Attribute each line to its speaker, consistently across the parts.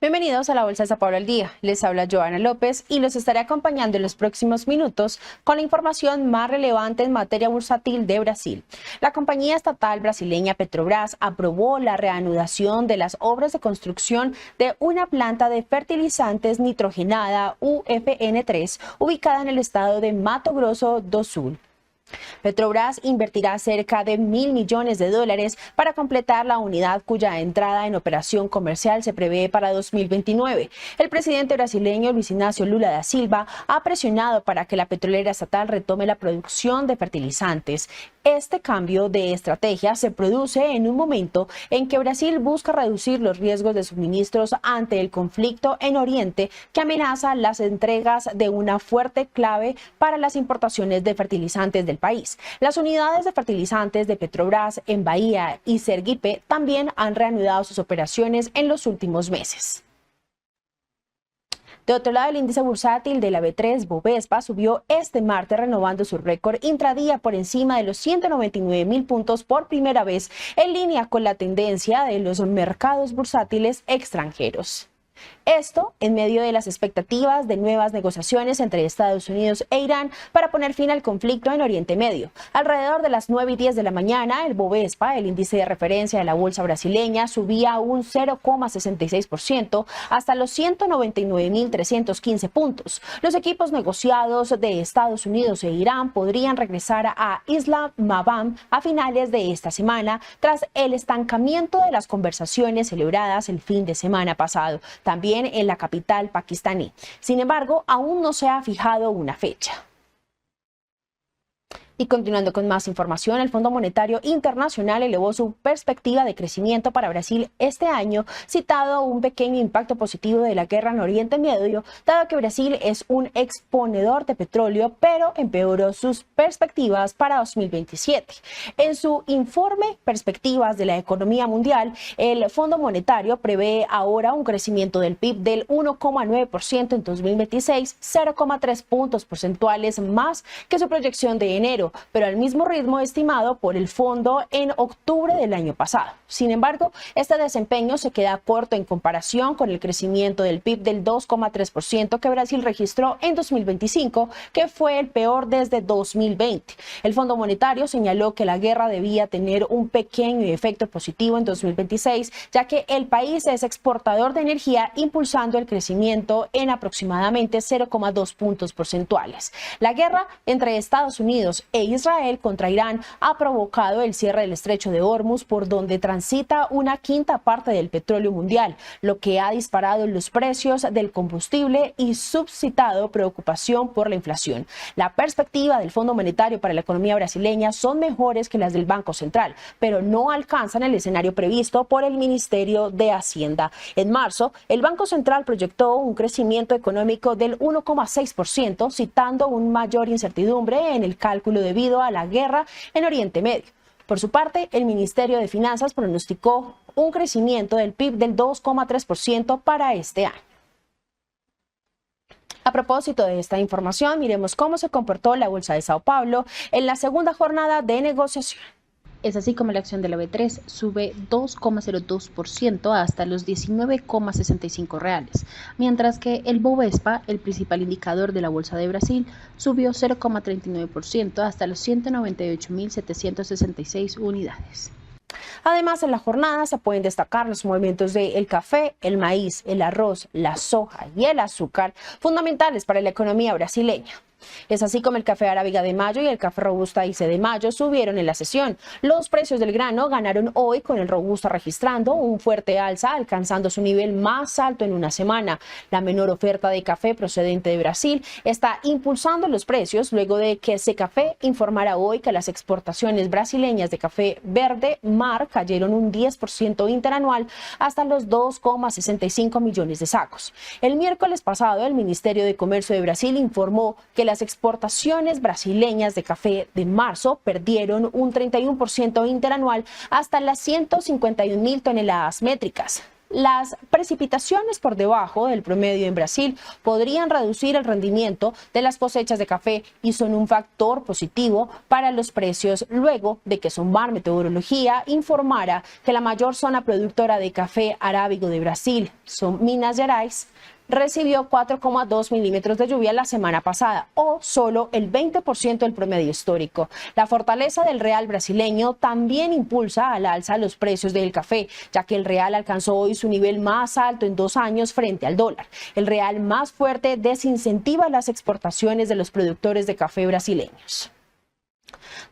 Speaker 1: Bienvenidos a la Bolsa de Sao Paulo al Día. Les habla Joana López y los estaré acompañando en los próximos minutos con la información más relevante en materia bursátil de Brasil. La compañía estatal brasileña Petrobras aprobó la reanudación de las obras de construcción de una planta de fertilizantes nitrogenada UFN3 ubicada en el estado de Mato Grosso do Sul. Petrobras invertirá cerca de $1.000 millones para completar la unidad cuya entrada en operación comercial se prevé para 2029. El presidente brasileño Luis Ignacio Lula da Silva ha presionado para que la petrolera estatal retome la producción de fertilizantes. Este cambio de estrategia se produce en un momento en que Brasil busca reducir los riesgos de suministros ante el conflicto en Oriente que amenaza las entregas de una fuerte clave para las importaciones de fertilizantes del país. Las unidades de fertilizantes de Petrobras en Bahía y Sergipe también han reanudado sus operaciones en los últimos meses. De otro lado, el índice bursátil de la B3 Bovespa subió este martes renovando su récord intradía por encima de los 199.000 puntos por primera vez en línea con la tendencia de los mercados bursátiles extranjeros. Esto en medio de las expectativas de nuevas negociaciones entre Estados Unidos e Irán para poner fin al conflicto en Oriente Medio. Alrededor de las 9:10 de la mañana, el Bovespa, el índice de referencia de la bolsa brasileña, subía un 0,66% hasta los 199.315 puntos. Los equipos negociados de Estados Unidos e Irán podrían regresar a Islamabad a finales de esta semana tras el estancamiento de las conversaciones celebradas el fin de semana pasado, también en la capital pakistaní. Sin embargo, aún no se ha fijado una fecha. Y continuando con más información, el Fondo Monetario Internacional elevó su perspectiva de crecimiento para Brasil este año, citado un pequeño impacto positivo de la guerra en Oriente Medio, dado que Brasil es un exponedor de petróleo, pero empeoró sus perspectivas para 2027. En su informe Perspectivas de la Economía Mundial, el Fondo Monetario prevé ahora un crecimiento del PIB del 1,9% en 2026, 0,3 puntos porcentuales más que su proyección de enero, pero al mismo ritmo estimado por el fondo en octubre del año pasado. Sin embargo, este desempeño se queda corto en comparación con el crecimiento del PIB del 2,3% que Brasil registró en 2025, que fue el peor desde 2020. El Fondo Monetario señaló que la guerra debía tener un pequeño efecto positivo en 2026, ya que el país es exportador de energía, impulsando el crecimiento en aproximadamente 0,2 puntos porcentuales. La guerra entre Estados Unidos e Israel contra Irán ha provocado el cierre del estrecho de Hormuz, por donde transita una quinta parte del petróleo mundial, lo que ha disparado los precios del combustible y suscitado preocupación por la inflación. La perspectiva del Fondo Monetario para la economía brasileña son mejores que las del Banco Central, pero no alcanzan el escenario previsto por el Ministerio de Hacienda. En marzo, el Banco Central proyectó un crecimiento económico del 1,6%, citando una mayor incertidumbre en el cálculo debido a la guerra en Oriente Medio. Por su parte, el Ministerio de Finanzas pronosticó un crecimiento del PIB del 2,3% para este año. A propósito de esta información, miremos cómo se comportó la Bolsa de Sao Paulo en la segunda jornada de negociación. Es así como la acción de la B3 sube 2,02% hasta los 19,65 reales, mientras que el Bovespa, el principal indicador de la Bolsa de Brasil, subió 0,39% hasta los 198.766 unidades. Además, en la jornada se pueden destacar los movimientos del café, el maíz, el arroz, la soja y el azúcar, fundamentales para la economía brasileña. Es así como el café arábiga de mayo y el café robusta IC de mayo subieron en la sesión. Los precios del grano ganaron hoy, con el robusta registrando un fuerte alza, alcanzando su nivel más alto en una semana. La menor oferta de café procedente de Brasil está impulsando los precios luego de que Secafé informara hoy que las exportaciones brasileñas de café verde mar cayeron un 10% interanual hasta los 2,65 millones de sacos. El miércoles pasado, el Ministerio de Comercio de Brasil informó que las exportaciones brasileñas de café de marzo perdieron un 31% interanual hasta las 151.000 toneladas métricas. Las precipitaciones por debajo del promedio en Brasil podrían reducir el rendimiento de las cosechas de café y son un factor positivo para los precios luego de que SOMAR Meteorología informara que la mayor zona productora de café arábigo de Brasil, Minas Gerais, recibió 4,2 milímetros de lluvia la semana pasada, o solo el 20% del promedio histórico. La fortaleza del real brasileño también impulsa al alza los precios del café, ya que el real alcanzó hoy su nivel más alto en 2 años frente al dólar. El real más fuerte desincentiva las exportaciones de los productores de café brasileños.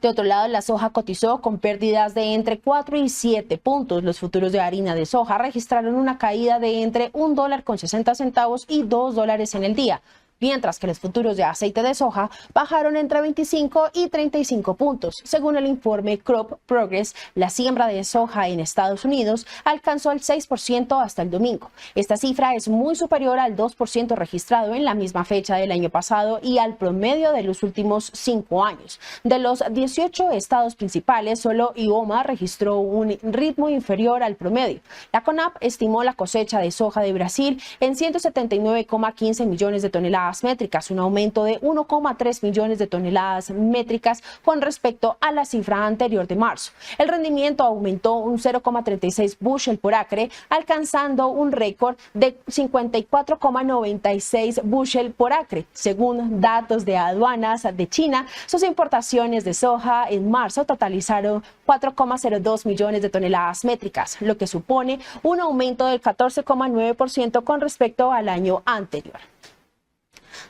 Speaker 1: De otro lado, la soja cotizó con pérdidas de entre 4 y 7 puntos. Los futuros de harina de soja registraron una caída de entre $1.60 y $2 en el día, mientras que los futuros de aceite de soja bajaron entre 25 y 35 puntos. Según el informe Crop Progress, la siembra de soja en Estados Unidos alcanzó el 6% hasta el domingo. Esta cifra es muy superior al 2% registrado en la misma fecha del año pasado y al promedio de los últimos 5 años. De los 18 estados principales, solo Ioma registró un ritmo inferior al promedio. La CONAB estimó la cosecha de soja de Brasil en 179,15 millones de toneladas métricas, un aumento de 1,3 millones de toneladas métricas con respecto a la cifra anterior de marzo. El rendimiento aumentó un 0,36 bushel por acre, alcanzando un récord de 54,96 bushel por acre. Según datos de aduanas de China, sus importaciones de soja en marzo totalizaron 4,02 millones de toneladas métricas, lo que supone un aumento del 14,9% con respecto al año anterior.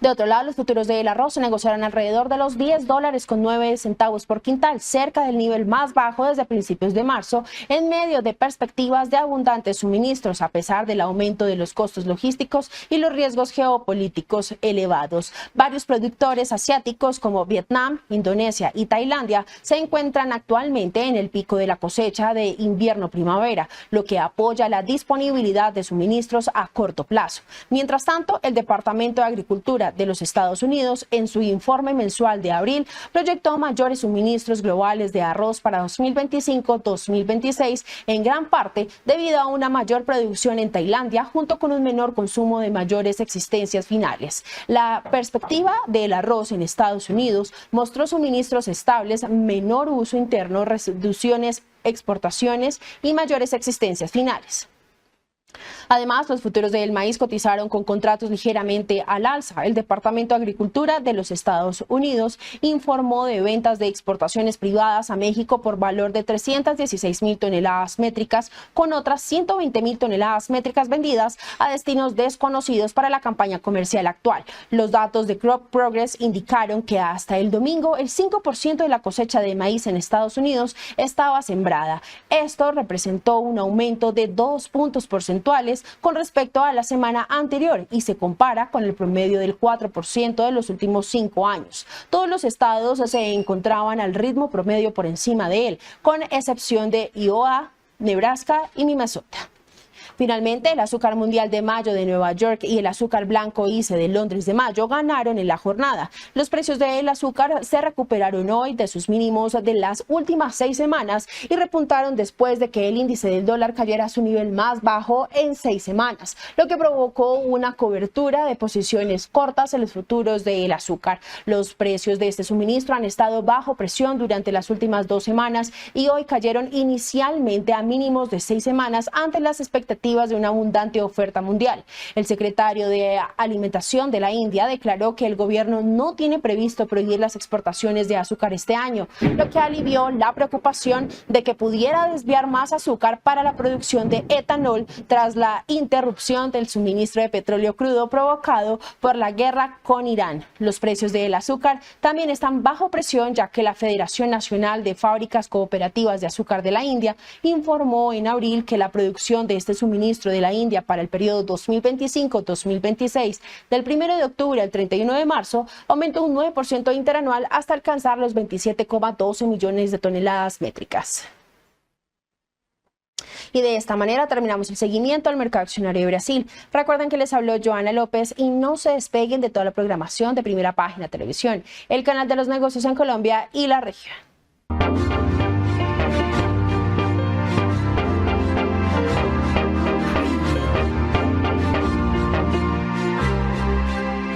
Speaker 1: De otro lado, los futuros del arroz se negociaron alrededor de los $10.09 por quintal, cerca del nivel más bajo desde principios de marzo, en medio de perspectivas de abundantes suministros, a pesar del aumento de los costos logísticos y los riesgos geopolíticos elevados. Varios productores asiáticos como Vietnam, Indonesia y Tailandia se encuentran actualmente en el pico de la cosecha de invierno-primavera, lo que apoya la disponibilidad de suministros a corto plazo. Mientras tanto, el Departamento de Agricultura de los Estados Unidos, en su informe mensual de abril, proyectó mayores suministros globales de arroz para 2025-2026, en gran parte debido a una mayor producción en Tailandia, junto con un menor consumo de mayores existencias finales. La perspectiva del arroz en Estados Unidos mostró suministros estables, menor uso interno, reducciones, exportaciones y mayores existencias finales. Además, los futuros del maíz cotizaron con contratos ligeramente al alza. El Departamento de Agricultura de los Estados Unidos informó de ventas de exportaciones privadas a México por valor de 316,000 toneladas métricas, con otras 120,000 toneladas métricas vendidas a destinos desconocidos para la campaña comercial actual. Los datos de Crop Progress indicaron que hasta el domingo el 5% de la cosecha de maíz en Estados Unidos estaba sembrada. Esto representó un aumento de 2 puntos porcentuales con respecto a la semana anterior y se compara con el promedio del 4% de los últimos 5 años. Todos los estados se encontraban al ritmo promedio por encima de él, con excepción de Iowa, Nebraska y Minnesota. Finalmente, el azúcar mundial de mayo de Nueva York y el azúcar blanco ICE de Londres de mayo ganaron en la jornada. Los precios del azúcar se recuperaron hoy de sus mínimos de las últimas 6 semanas y repuntaron después de que el índice del dólar cayera a su nivel más bajo en 6 semanas, lo que provocó una cobertura de posiciones cortas en los futuros del azúcar. Los precios de este suministro han estado bajo presión durante las últimas 2 semanas y hoy cayeron inicialmente a mínimos de 6 semanas ante las expectativas de una abundante oferta mundial. El secretario de Alimentación de la India declaró que el gobierno no tiene previsto prohibir las exportaciones de azúcar este año, lo que alivió la preocupación de que pudiera desviar más azúcar para la producción de etanol tras la interrupción del suministro de petróleo crudo provocado por la guerra con Irán. Los precios del azúcar también están bajo presión, ya que la Federación Nacional de Fábricas Cooperativas de Azúcar de la India informó en abril que la producción de este suministro de la India para el periodo 2025-2026 del 1 de octubre al 31 de marzo aumentó un 9% interanual hasta alcanzar los 27,12 millones de toneladas métricas. Y de esta manera terminamos el seguimiento al mercado accionario de Brasil. Recuerden que les habló Joana López y no se despeguen de toda la programación de Primera Página Televisión, el canal de los negocios en Colombia y la región.